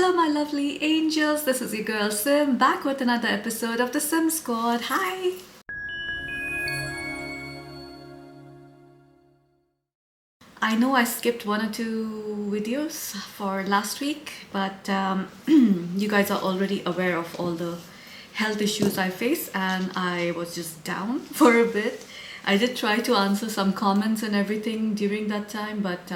Hello my lovely angels, this is your girl Sim back with another episode of the Sim Squad. Hi! I know I skipped one or two videos for last week, but you guys are already aware of all the health issues I face and I was just down for a bit. I did try to answer some comments and everything during that time, but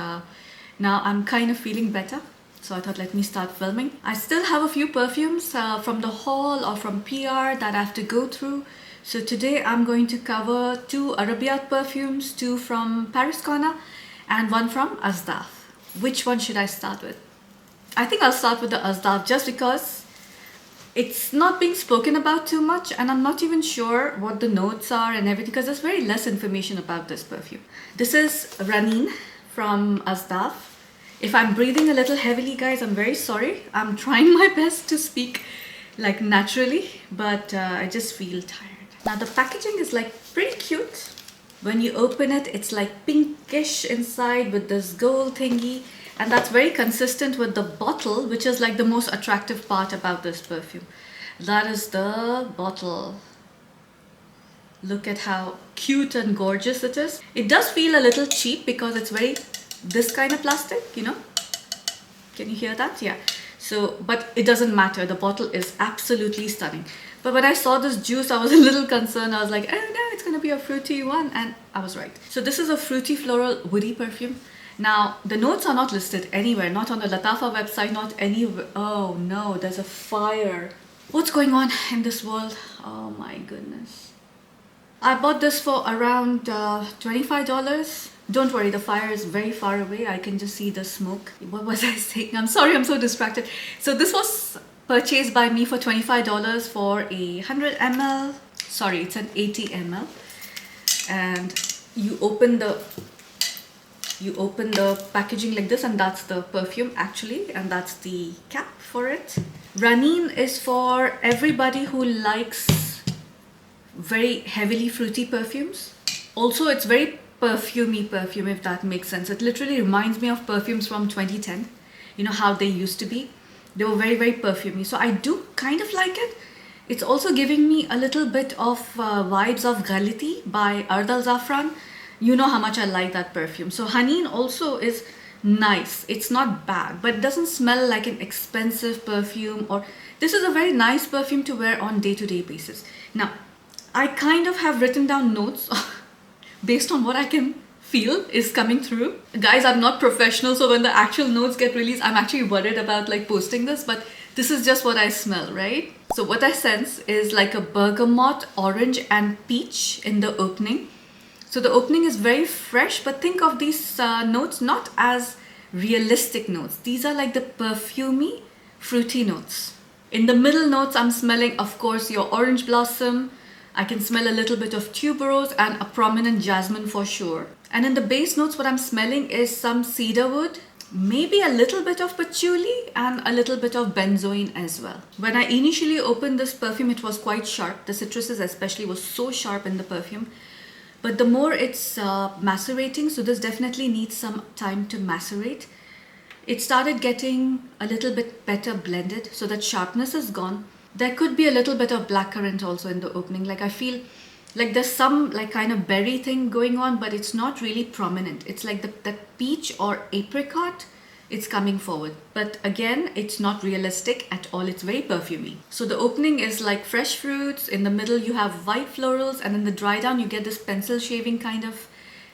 now I'm kind of feeling better. So I thought let me start filming. I still have a few perfumes from the haul or from PR that I have to go through. So today I'm going to cover 2 Arabiyat perfumes, 2 from ParisCorner and 1 from Asdaf. Which one should I start with? I think I'll start with the Asdaf just because it's not being spoken about too much and I'm not even sure what the notes are and everything because there's very less information about this perfume. This is Raneen from Asdaf. If I'm breathing a little heavily, guys, I'm very sorry. I'm trying my best to speak like naturally, but I just feel tired. Now the packaging is like pretty cute. When you open it, it's like pinkish inside with this gold thingy, and that's very consistent with the bottle, which is like the most attractive part about this perfume. That is the bottle. Look at how cute and gorgeous it is. It does feel a little cheap because it's very this kind of plastic, you know. Can you hear that? Yeah. So, but it doesn't matter. The bottle is absolutely stunning. But when I saw this juice, I was a little concerned. I was like, oh no, it's going to be a fruity one. And I was right. So this is a fruity floral woody perfume. Now, the notes are not listed anywhere. Not on the Latafa website, not anywhere. Oh no, there's a fire. What's going on in this world? Oh my goodness. I bought this for around $25. Don't worry, the fire is very far away. I can just see the smoke. What was I saying? I'm sorry, I'm so distracted. So this was purchased by me for $25 for a 100 ml. Sorry, it's an 80 ml. And you open the packaging like this, and that's the perfume actually, and that's the cap for it. Raneen is for everybody who likes very heavily fruity perfumes. Also, it's very perfumey perfume, if that makes sense. It literally reminds me of perfumes from 2010. You know how they used to be. They were very, very perfumey. So I do kind of like it. It's also giving me a little bit of vibes of Ghaliti by Ardal Zafran. You know how much I like that perfume. So Raneen also is nice. It's not bad, but it doesn't smell like an expensive perfume. Or this is a very nice perfume to wear on day-to-day basis. Now, I kind of have written down notes based on what I can feel is coming through. Guys, I'm not professional, so when the actual notes get released, I'm actually worried about like posting this, but this is just what I smell, right? So what I sense is like a bergamot, orange and peach in the opening. So the opening is very fresh, but think of these notes not as realistic notes. These are like the perfumey, fruity notes. In the middle notes, I'm smelling, of course, your orange blossom. I can smell a little bit of tuberose and a prominent jasmine for sure. And in the base notes, what I'm smelling is some cedarwood, maybe a little bit of patchouli and a little bit of benzoin as well. When I initially opened this perfume, it was quite sharp. The citruses especially was so sharp in the perfume. But the more it's macerating, so this definitely needs some time to macerate. It started getting a little bit better blended, so that sharpness is gone. There could be a little bit of blackcurrant also in the opening. Like I feel like there's some like kind of berry thing going on, but it's not really prominent. It's like that peach or apricot, it's coming forward. But again, it's not realistic at all. It's very perfumey. So the opening is like fresh fruits. In the middle, you have white florals. And in the dry down, you get this pencil shaving kind of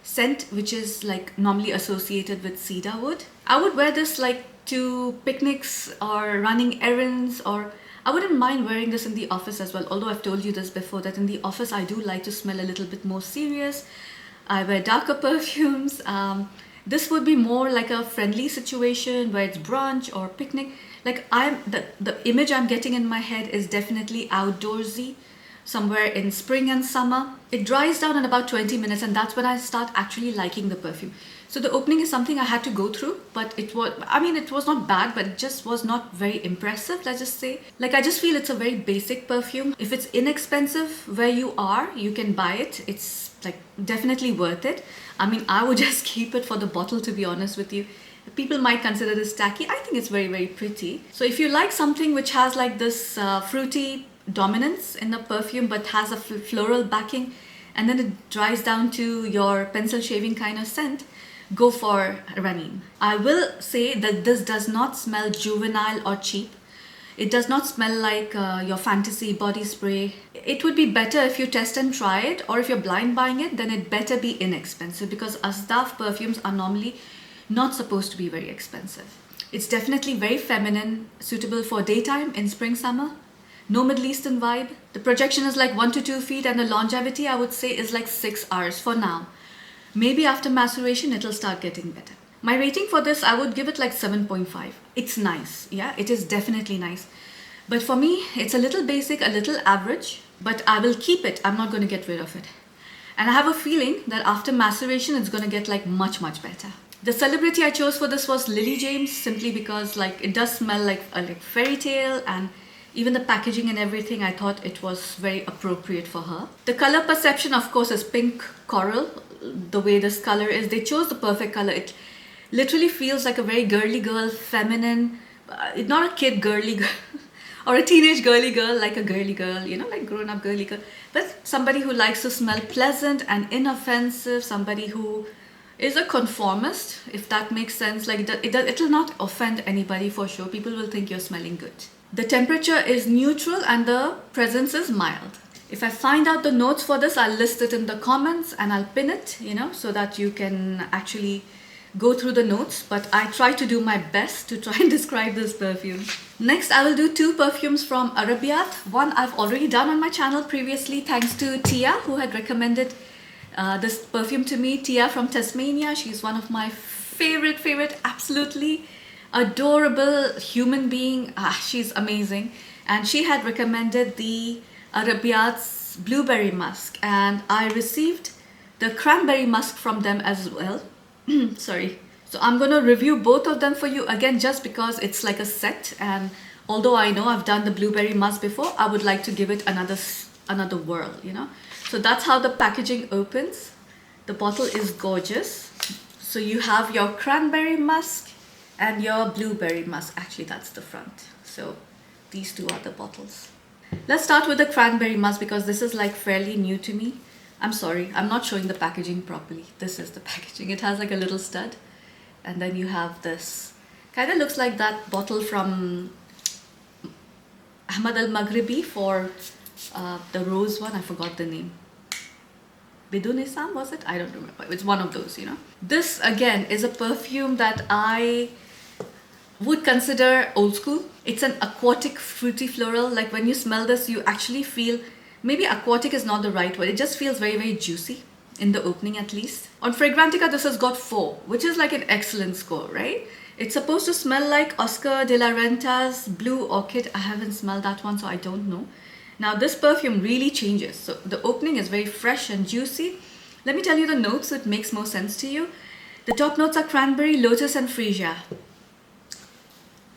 scent, which is like normally associated with cedarwood. I would wear this like to picnics or running errands, or I wouldn't mind wearing this in the office as well, although I've told you this before that in the office I do like to smell a little bit more serious. I wear darker perfumes. This would be more like a friendly situation where it's brunch or picnic. Like the image I'm getting in my head is definitely outdoorsy, somewhere in spring and summer. It dries down in about 20 minutes and that's when I start actually liking the perfume. So the opening is something I had to go through, but it was not bad, but it just was not very impressive, let's just say. Like I just feel it's a very basic perfume. If it's inexpensive where you are, you can buy it. It's like definitely worth it. I mean, I would just keep it for the bottle, to be honest with you. People might consider this tacky. I think it's very, very pretty. So if you like something which has like this fruity dominance in the perfume but has a floral backing, and then it dries down to your pencil shaving kind of scent, go for Raneen. I will say that this does not smell juvenile or cheap. It does not smell like your fantasy body spray. It would be better if you test and try it, or if you're blind buying it, then it better be inexpensive, because Asdaf perfumes are normally not supposed to be very expensive. It's definitely very feminine, suitable for daytime in spring, summer. No Middle Eastern vibe. The projection is like 1 to 2 feet, and the longevity I would say is like 6 hours for now. Maybe after maceration it'll start getting better. My rating for this, I would give it like 7.5. It's nice, yeah, it is definitely nice. But for me, it's a little basic, a little average, but I will keep it. I'm not going to get rid of it. And I have a feeling that after maceration, it's going to get like much, much better. The celebrity I chose for this was Lily James, simply because like it does smell like a fairy tale, and even the packaging and everything, I thought it was very appropriate for her. The color perception, of course, is pink coral. The way this color is, they chose the perfect color. It literally feels like a very girly girl, feminine, not a kid girly girl or a teenage girly girl, like a girly girl, you know, like grown up girly girl, but somebody who likes to smell pleasant and inoffensive, somebody who is a conformist, if that makes sense. Like it'll not offend anybody for sure. People will think you're smelling good. The temperature is neutral and the presence is mild. If I find out the notes for this, I'll list it in the comments and I'll pin it, you know, so that you can actually go through the notes, but I try to do my best to try and describe this perfume. Next, I will do 2 perfumes from Arabiyat. One I've already done on my channel previously, thanks to Tia, who had recommended this perfume to me. Tia from Tasmania. She's one of my favorite, absolutely adorable human being. She's amazing. And she had recommended the Arabiyat's Blueberry Musk, and I received the Cranberry Musk from them as well. Sorry. So I'm going to review both of them for you again, just because it's like a set, and although I know I've done the Blueberry Musk before, I would like to give it another whirl, you know. So that's how the packaging opens. The bottle is gorgeous. So you have your Cranberry Musk and your Blueberry Musk. Actually, that's the front. So these two are the bottles. Let's start with the Cranberry Musk, because this is like fairly new to me. I'm sorry, I'm not showing the packaging properly. This is the packaging. It has like a little stud. And then you have this. Kind of looks like that bottle from Ahmad al-Maghribi for the rose one. I forgot the name. Bidun Isam, was it? I don't remember. It's one of those, you know. This again is a perfume that I would consider old school. It's an aquatic fruity floral. Like when you smell this, you actually feel, maybe aquatic is not the right word. It just feels very juicy in the opening, at least. On Fragrantica, this has got 4, which is like an excellent score, right? It's supposed to smell like Oscar de la Renta's Blue Orchid. I haven't smelled that one, so I don't know. Now this perfume really changes. So the opening is very fresh and juicy. Let me tell you the notes so it makes more sense to you. The top notes are cranberry, lotus and freesia.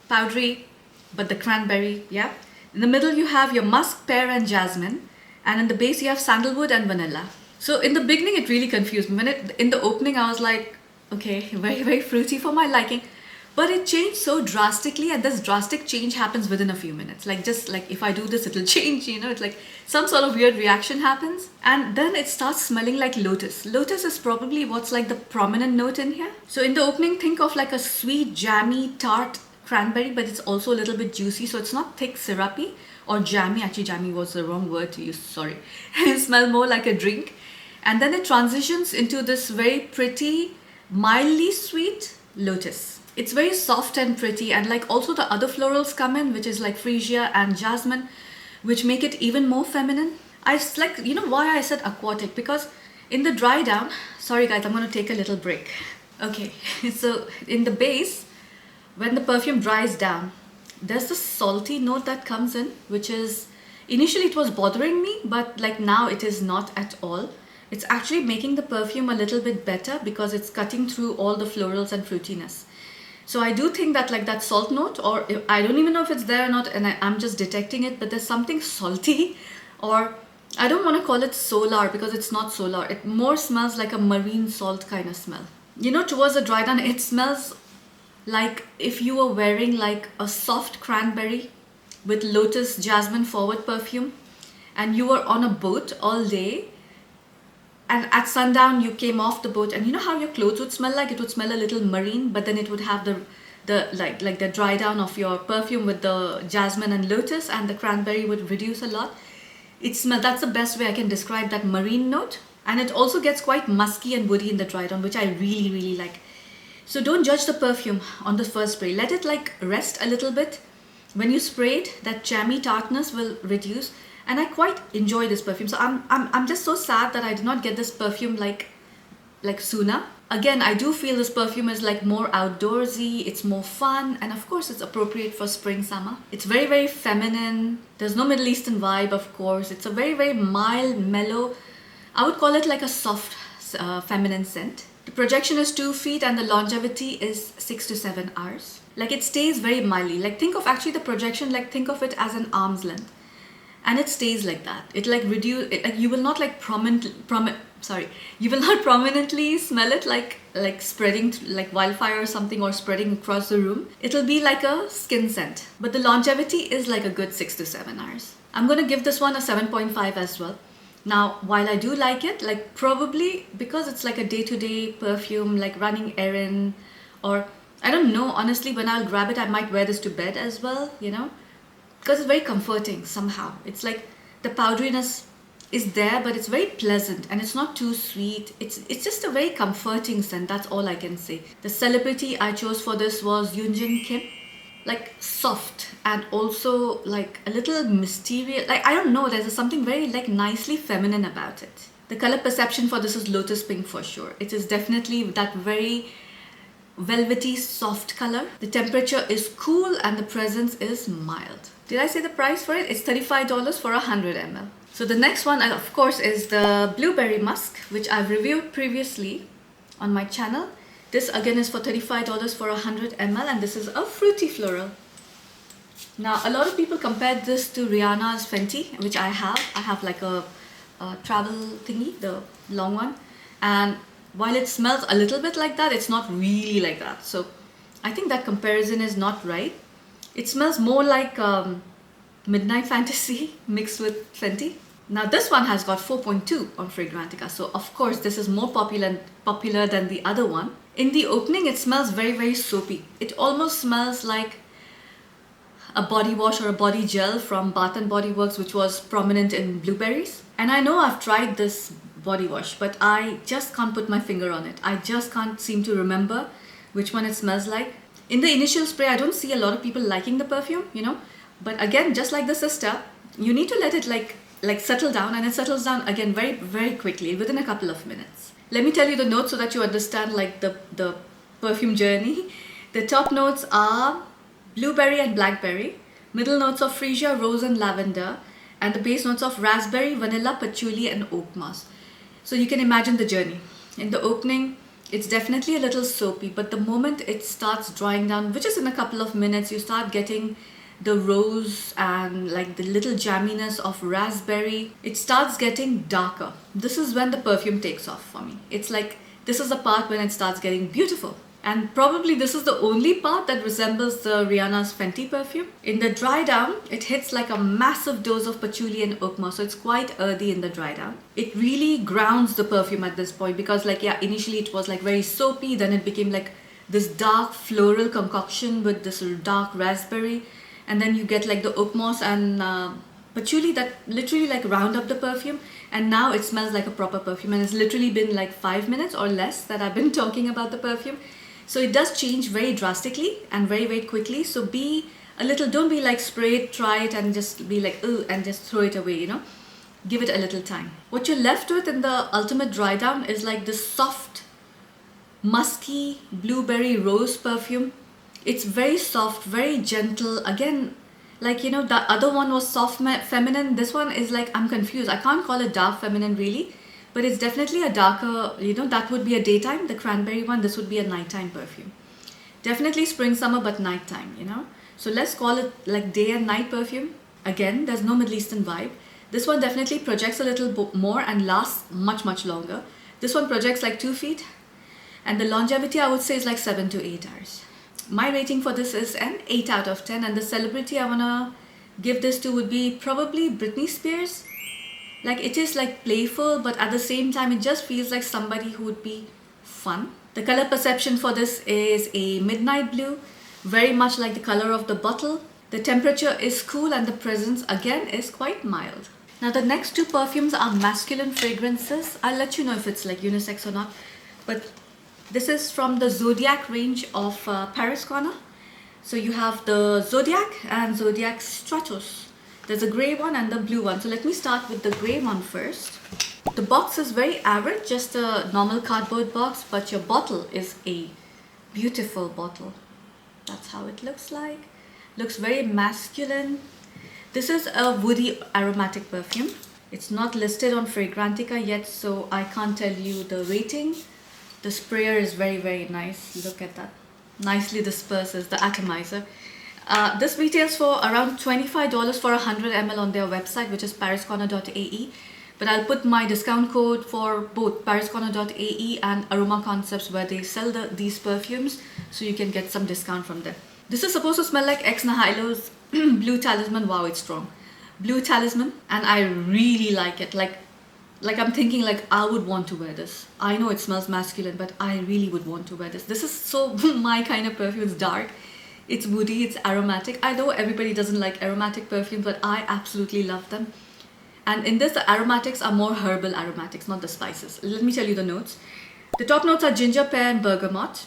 Powdery, but the cranberry, yeah. In the middle you have your musk, pear and jasmine. And in the base you have sandalwood and vanilla. So in the beginning it really confused me. In the opening I was like, okay, very fruity for my liking. But it changed so drastically, and this drastic change happens within a few minutes. Like just like if I do this, it'll change, you know, it's like some sort of weird reaction happens. And then it starts smelling like lotus. Lotus is probably what's like the prominent note in here. So in the opening, think of like a sweet, jammy, tart cranberry, but it's also a little bit juicy. So it's not thick, syrupy or jammy. Actually, jammy was the wrong word to use, sorry. It smells more like a drink. And then it transitions into this very pretty, mildly sweet lotus. It's very soft and pretty, and like also the other florals come in, which is like freesia and jasmine, which make it even more feminine. I like, you know why I said aquatic? Because in the dry down, sorry guys, I'm going to take a little break. Okay, so in the base, when the perfume dries down, there's this salty note that comes in, which is, initially it was bothering me, but like now it is not at all. It's actually making the perfume a little bit better because it's cutting through all the florals and fruitiness. So I do think that like that salt note, or I don't even know if it's there or not, and I'm just detecting it, but there's something salty, or I don't want to call it solar because it's not solar. It more smells like a marine salt kind of smell. You know, towards the dry down, it smells Like if you were wearing like a soft cranberry with lotus jasmine forward perfume, and you were on a boat all day, and at sundown you came off the boat, and you know how your clothes would smell like? It would smell a little marine, but then it would have the like the dry down of your perfume with the jasmine and lotus, and the cranberry would reduce a lot. That's the best way I can describe that marine note. And it also gets quite musky and woody in the dry down, which I really, really like. So don't judge the perfume on the first spray. Let it like rest a little bit. When you spray it, that jammy tartness will reduce. And I quite enjoy this perfume. So I'm just so sad that I did not get this perfume like sooner. Again, I do feel this perfume is like more outdoorsy, it's more fun, and of course it's appropriate for spring summer. It's very, very feminine. There's no Middle Eastern vibe, of course. It's a very, very mild, mellow, I would call it like a soft feminine scent. The projection is 2 feet and the longevity is 6 to 7 hours. Like it stays very mildly. Like think of actually the projection, like think of it as an arm's length. And it stays like that. It like you will not like you will not prominently smell it like spreading like wildfire or something, or spreading across the room. It'll be like a skin scent, but the longevity is like a good 6 to 7 hours. I'm gonna give this one a 7.5 as well. Now, while I do like it, like probably because it's like a day-to-day perfume, like running errand, or I don't know, honestly, when I'll grab it, I might wear this to bed as well, you know, because it's very comforting somehow. It's like the powderiness is there, but it's very pleasant and it's not too sweet. It's just a very comforting scent. That's all I can say. The celebrity I chose for this was Yoonjin Kim. Like soft and also like a little mysterious, like I don't know, there's something very like nicely feminine about it. The color perception for this is lotus pink for sure. It is definitely that very velvety soft color. The temperature is cool and the presence is mild. Did I say the price for it? It's $35 for 100 ml. So the next one, of course, is the Blueberry Musk, which I've reviewed previously on my channel. This again is for $35 for 100 ml, and this is a fruity floral. Now a lot of people compared this to Rihanna's Fenty, which I have. I have like a travel thingy, the long one. And while it smells a little bit like that, it's not really like that. So I think that comparison is not right. It smells more like Midnight Fantasy mixed with Fenty. Now this one has got 4.2 on Fragrantica, so of course this is more popular than the other one. In the opening, it smells very, very soapy. It almost smells like a body wash or a body gel from Bath & Body Works, which was prominent in blueberries. And I know I've tried this body wash, but I just can't put my finger on it. I just can't seem to remember which one it smells like. In the initial spray, I don't see a lot of people liking the perfume, you know. But again, just like the sister, you need to let it like settle down, and it settles down again very, very quickly within a couple of minutes. Let me tell you the notes so that you understand like the perfume journey. The top notes are blueberry and blackberry, middle notes of freesia, rose and lavender, and the base notes of raspberry, vanilla, patchouli and oak moss. So you can imagine the journey. In the opening, it's definitely a little soapy, but the moment it starts drying down, which is in a couple of minutes, you start getting the rose and like the little jamminess of raspberry. It starts getting darker. This is when the perfume takes off for me. It's like this is the part when it starts getting beautiful. And probably this is the only part that resembles the Rihanna's Fenty perfume. In the dry down, it hits like a massive dose of patchouli and oak moss, so it's quite earthy in the dry down. It really grounds the perfume at this point because like, yeah, initially it was like very soapy, then it became like this dark floral concoction with this dark raspberry, and then you get like the oak moss and patchouli that literally like round up the perfume, and now it smells like a proper perfume. And it's literally been like 5 minutes or less that I've been talking about the perfume. So it does change very drastically and very, very quickly. So be a little, don't be like spray it, try it and just be like, ooh, and just throw it away, you know. Give it a little time. What you're left with in the ultimate dry down is like this soft, musky blueberry rose perfume. It's very soft, very gentle. Again, like, you know, the other one was soft feminine. This one is like, I'm confused. I can't call it dark feminine really. But it's definitely a darker, you know, that would be a daytime, the cranberry one. This would be a nighttime perfume. Definitely spring, summer, but nighttime, you know. So let's call it like day and night perfume. Again, there's no Middle Eastern vibe. This one definitely projects a little more and lasts much, much longer. This one projects like 2 feet. And the longevity, I would say, is like 7 to 8 hours. My rating for this is an 8 out of 10, and the celebrity I wanna give this to would be probably Britney Spears. Like, it is like playful, but at the same time it just feels like somebody who would be fun. The color perception for this is a midnight blue, very much like the color of the bottle. The temperature is cool and the presence again is quite mild. Now the next two perfumes are masculine fragrances. I'll let you know if it's like unisex or not, but this is from the Zodiac range of Paris Corner. So you have the Zodiac and Zodiac Stratos. There's a grey one and the blue one. So let me start with the grey one first. The box is very average, just a normal cardboard box, but your bottle is a beautiful bottle. That's how it looks like. Looks very masculine. This is a woody aromatic perfume. It's not listed on Fragrantica yet, so I can't tell you the rating. The sprayer is very, very nice. Look at that. Nicely disperses the atomizer. This retails for around $25 for 100 ml on their website, which is ParisCorner.ae. But I'll put my discount code for both ParisCorner.ae and Aroma Concepts, where they sell these perfumes, so you can get some discount from them. This is supposed to smell like Ex Nihilo's Blue Talisman. Wow, it's strong. Blue Talisman, and I really like it. Like I'm thinking like I would want to wear this. I know it smells masculine, but I really would want to wear this. This is so my kind of perfume. It's dark, it's woody, it's aromatic. I know everybody doesn't like aromatic perfumes, but I absolutely love them. And in this, the aromatics are more herbal aromatics, not the spices. Let me tell you the notes. The top notes are ginger, pear and bergamot.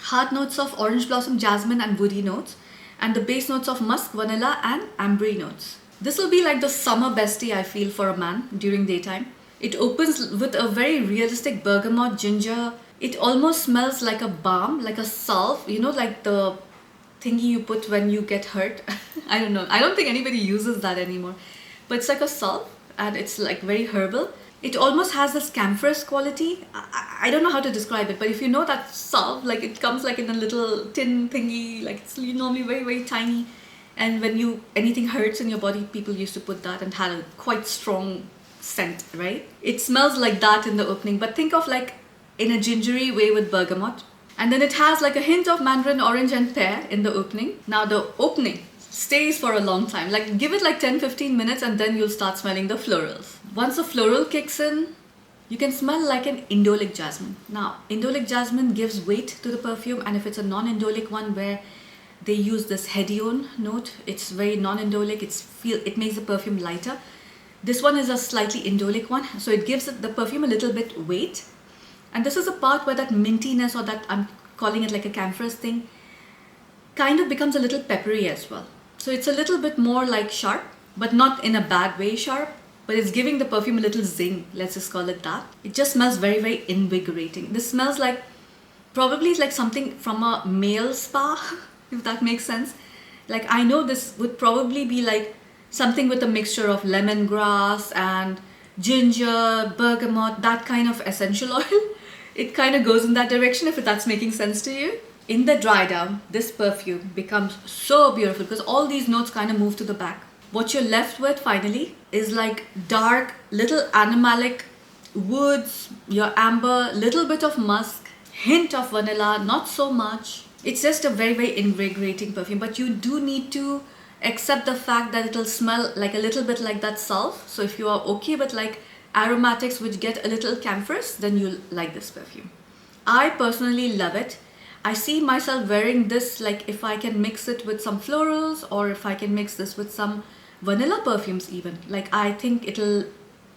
Heart notes of orange blossom, jasmine and woody notes. And the base notes of musk, vanilla and ambery notes. This will be like the summer bestie, I feel, for a man during daytime. It opens with a very realistic bergamot, ginger. It almost smells like a balm, like a salve, you know, like the thingy you put when you get hurt. I don't know. I don't think anybody uses that anymore. But it's like a salve and it's like very herbal. It almost has this camphorous quality. I don't know how to describe it, but if you know that salve, like it comes like in a little tin thingy, like it's normally very, very tiny. And when anything hurts in your body, people used to put that and had a quite strong scent, right? It smells like that in the opening, but think of like in a gingery way with bergamot. And then it has like a hint of mandarin orange and pear in the opening. Now the opening stays for a long time. Like give it like 10-15 minutes and then you'll start smelling the florals. Once the floral kicks in, you can smell like an indolic jasmine. Now, indolic jasmine gives weight to the perfume, and if it's a non-indolic one where they use this hedione note, it's very non-indolic, it makes the perfume lighter. This one is a slightly indolic one, so it gives the perfume a little bit weight. And this is a part where that mintiness, or that I'm calling it like a camphorous thing, kind of becomes a little peppery as well. So it's a little bit more like sharp, but not in a bad way sharp, but it's giving the perfume a little zing, let's just call it that. It just smells very, very invigorating. This smells like, probably like something from a male spa, if that makes sense. Like I know this would probably be like something with a mixture of lemongrass and ginger, bergamot, that kind of essential oil. It kind of goes in that direction, if that's making sense to you. In the dry down, this perfume becomes so beautiful because all these notes kind of move to the back. What you're left with finally is like dark, little animalic woods, your amber, little bit of musk, hint of vanilla, not so much. It's just a very, very invigorating perfume, but you do need to accept the fact that it'll smell like a little bit like that salve. So if you are okay with like aromatics which get a little camphorous, then you'll like this perfume. I personally love it. I see myself wearing this, like if I can mix it with some florals, or if I can mix this with some vanilla perfumes even. Like I think it'll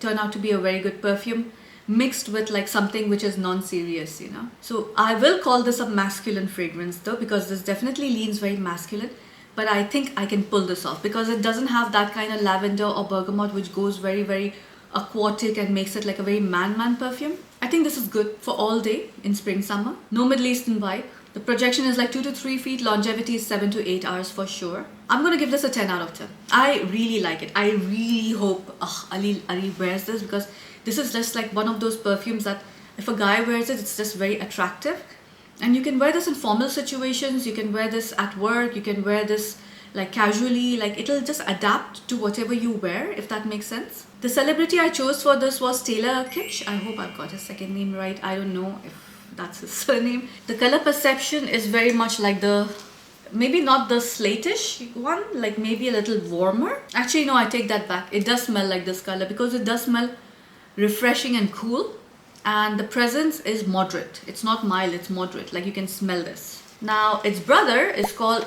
turn out to be a very good perfume mixed with like something which is non-serious, you know. So I will call this a masculine fragrance though, because this definitely leans very masculine, but I think I can pull this off because it doesn't have that kind of lavender or bergamot which goes very, very aquatic and makes it like a very man perfume. I think this is good for all day in spring summer. No Middle Eastern vibe. The projection is like 2 to 3 feet. Longevity is 7 to 8 hours for sure. I'm going to give this a 10 out of 10. I really like it. I really hope Ali wears this, because this is just like one of those perfumes that if a guy wears it, it's just very attractive. And you can wear this in formal situations. You can wear this at work. You can wear this like casually. Like it'll just adapt to whatever you wear, if that makes sense. The celebrity I chose for this was Taylor Kitsch. I hope I've got his second name right. I don't know if that's his surname. The color perception is very much like the, maybe not the slatish one, like maybe a little warmer. Actually, no, I take that back. It does smell like this color because it does smell refreshing and cool. And the presence is moderate. It's not mild, it's moderate. Like you can smell this. Now, its brother is called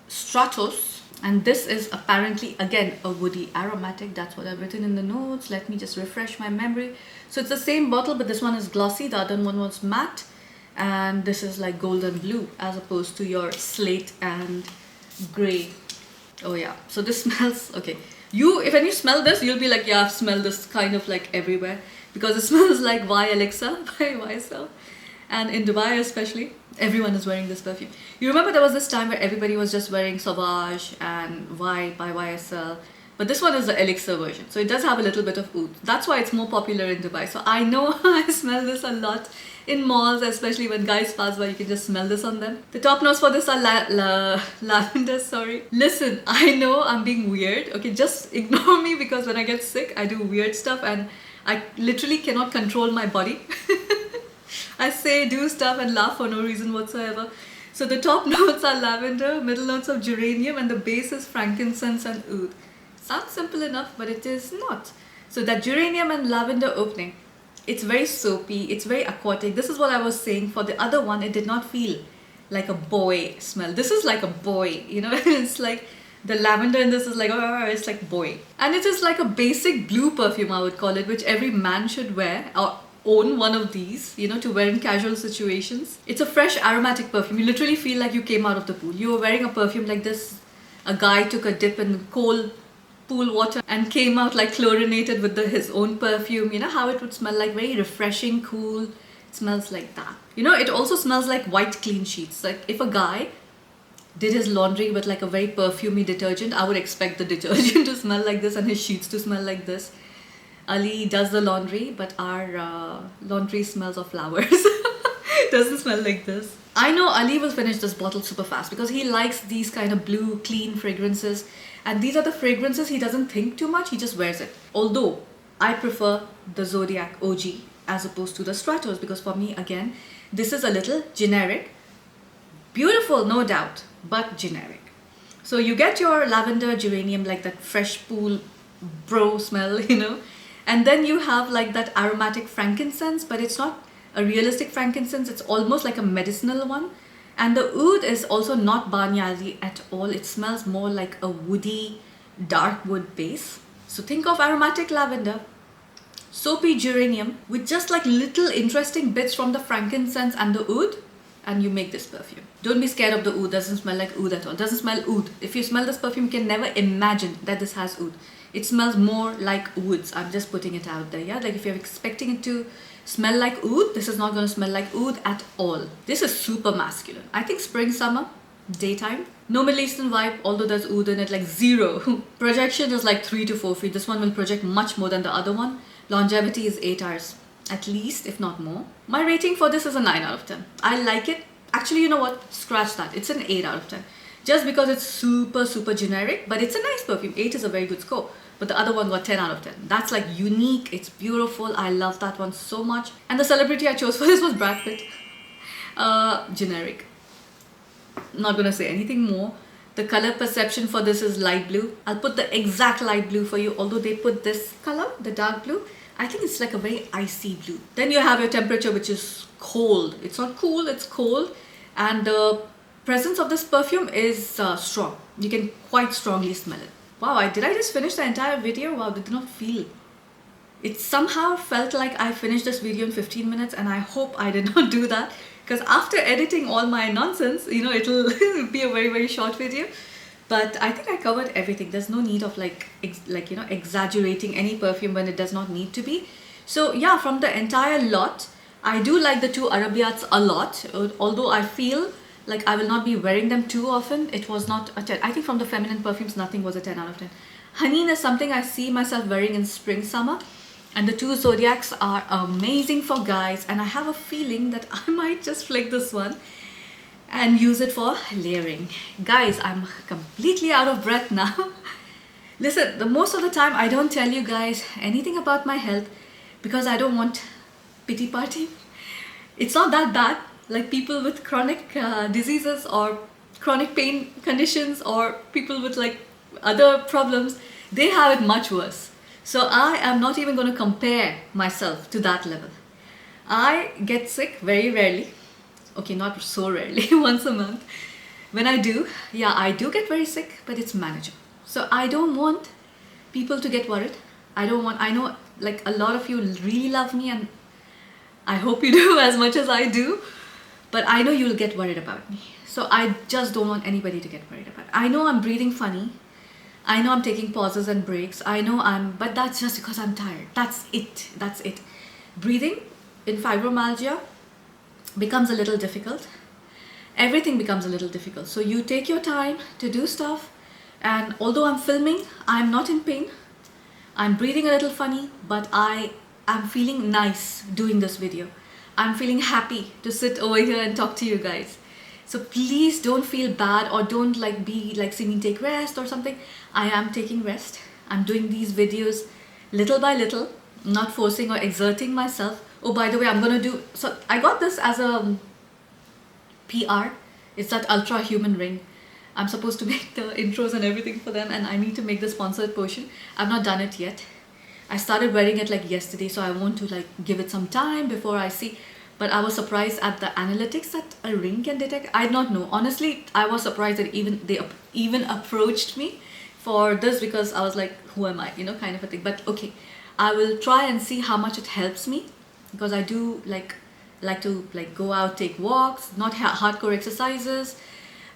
Stratos. And this is apparently, again, a woody aromatic. That's what I've written in the notes. Let me just refresh my memory. So it's the same bottle, but this one is glossy. The other one was matte. And this is like golden blue as opposed to your slate and grey. Oh yeah, so this smells, okay. When you smell this, you'll be like, yeah, I've smelled this kind of like everywhere. Because it smells like Y Elixir by YSL. And in Dubai especially, everyone is wearing this perfume. You remember there was this time where everybody was just wearing Sauvage and Y by YSL. But this one is the Elixir version. So it does have a little bit of oud. That's why it's more popular in Dubai. So I know I smell this a lot in malls, especially when guys pass by, you can just smell this on them. The top notes for this are lavender, sorry. Listen, I know I'm being weird. Okay, just ignore me because when I get sick, I do weird stuff and I literally cannot control my body. I say, do stuff and laugh for no reason whatsoever. So the top notes are lavender, middle notes of geranium, and the base is frankincense and oud. Sounds simple enough, but it is not. So that geranium and lavender opening, it's very soapy, it's very aquatic. This is what I was saying. For the other one, it did not feel like a boy smell. This is like a boy, you know, it's like the lavender in this is like, oh, it's like boy. And it is like a basic blue perfume, I would call it, which every man should wear or own one of these, you know, to wear in casual situations. It's a fresh aromatic perfume. You literally feel like you came out of the pool. You were wearing a perfume like this. A guy took a dip in cold pool water and came out like chlorinated with his own perfume. You know how it would smell like, very refreshing, cool. It smells like that. You know, it also smells like white clean sheets. Like if a guy did his laundry with like a very perfumey detergent, I would expect the detergent to smell like this and his sheets to smell like this. Ali does the laundry, but our laundry smells of flowers. Doesn't smell like this. I know Ali will finish this bottle super fast because he likes these kind of blue, clean fragrances. And these are the fragrances he doesn't think too much, he just wears it. Although, I prefer the Zodiac OG as opposed to the Stratos because for me, again, this is a little generic. Beautiful, no doubt, but generic. So you get your lavender, geranium, like that fresh pool bro smell, you know. And then you have like that aromatic frankincense, but it's not a realistic frankincense. It's almost like a medicinal one. And the oud is also not barnyardy at all. It smells more like a woody, dark wood base. So think of aromatic lavender, soapy geranium with just like little interesting bits from the frankincense and the oud, and you make this perfume. Don't be scared of the oud. Doesn't smell like oud at all. Doesn't smell oud. If you smell this perfume, you can never imagine that this has oud. It smells more like woods. I'm just putting it out there, yeah? Like if you're expecting it to smell like oud, this is not going to smell like oud at all. This is super masculine. I think spring, summer, daytime. No Middle Eastern vibe, although there's oud in it, like zero. Projection is like 3 to 4 feet. This one will project much more than the other one. Longevity is 8 hours, at least, if not more. My rating for this is a 9 out of 10. I like it. Actually, you know what? Scratch that. It's an 8 out of 10. Just because it's super, super generic, but it's a nice perfume. 8 is a very good score. But the other one got 10 out of 10. That's like unique. It's beautiful. I love that one so much. And the celebrity I chose for this was Brad Pitt. Generic. Not gonna say anything more. The color perception for this is light blue. I'll put the exact light blue for you. Although they put this color, the dark blue, I think it's like a very icy blue. Then you have your temperature, which is cold. It's not cool, it's cold. And the presence of this perfume is strong. You can quite strongly smell it. Wow, did I just finish the entire video? Wow, did not feel. It somehow felt like I finished this video in 15 minutes and I hope I did not do that. Because after editing all my nonsense, you know, it'll be a very, very short video. But I think I covered everything. There's no need of like you know, exaggerating any perfume when it does not need to be. So yeah, from the entire lot, I do like the two Arabiyats a lot. Although I feel like I will not be wearing them too often. It was not a 10. I think from the feminine perfumes, nothing was a 10 out of 10. Raneen is something I see myself wearing in spring, summer. And the two Zodiacs are amazing for guys. And I have a feeling that I might just flick this one and use it for layering. Guys, I'm completely out of breath now. Listen, the most of the time I don't tell you guys anything about my health because I don't want pity party. It's not that bad. Like people with chronic diseases or chronic pain conditions or people with like other problems, they have it much worse. So I am not even going to compare myself to that level. I get sick very rarely. Okay, not so rarely, once a month. When I do, yeah, I do get very sick, but it's manageable. So I don't want people to get worried. I know like a lot of you really love me and I hope you do as much as I do, but I know you'll get worried about me. So I just don't want anybody to get worried about it. I know I'm breathing funny. I know I'm taking pauses and breaks. But that's just because I'm tired. That's it. Breathing in fibromyalgia becomes a little difficult. Everything becomes a little difficult. So you take your time to do stuff. And although I'm filming, I'm not in pain. I'm breathing a little funny, but I am feeling nice doing this video. I'm feeling happy to sit over here and talk to you guys. So please don't feel bad or don't like be like Simin, take rest or something. I am taking rest. I'm doing these videos little by little, not forcing or exerting myself. Oh, by the way, so I got this as a PR. It's that ultra human ring. I'm supposed to make the intros and everything for them, and I need to make the sponsored portion. I've not done it yet. I started wearing it like yesterday, so I want to like give it some time before I see. But I was surprised at the analytics that a ring can detect. I did not know. Honestly, I was surprised that they even approached me for this, because I was like, who am I? You know, kind of a thing. But okay, I will try and see how much it helps me, because I do like to like go out, take walks, not hardcore exercises.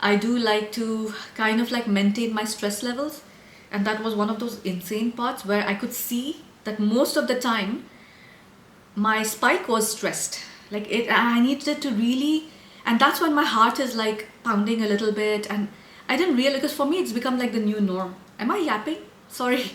I do like to kind of like maintain my stress levels. And that was one of those insane parts where I could see that most of the time my spike was stressed. I needed to really, and that's when my heart is like pounding a little bit. And I didn't realize, because for me it's become like the new norm. Am I yapping? Sorry.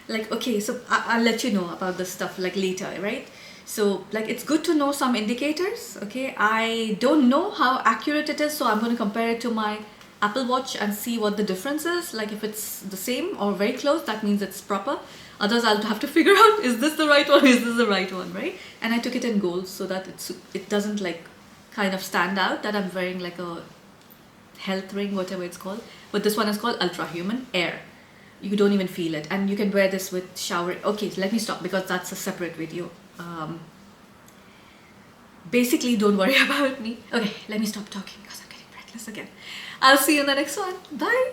Like, okay, so I'll let you know about this stuff like later, right? So like it's good to know some indicators. Okay, I don't know how accurate it is, so I'm going to compare it to my Apple Watch and see what the difference is. Like if it's the same or very close, that means it's proper. Others I'll have to figure out, is this the right one, is this the right one, right? And I took it in gold so that it doesn't like kind of stand out that I'm wearing like a health ring, whatever it's called. But this one is called Ultra Human Air. You don't even feel it, and you can wear this with shower. Okay, so let me stop because that's a separate video. Basically, don't worry about me. Okay, let me stop talking because I'm getting breathless again. I'll see you in the next one. Bye.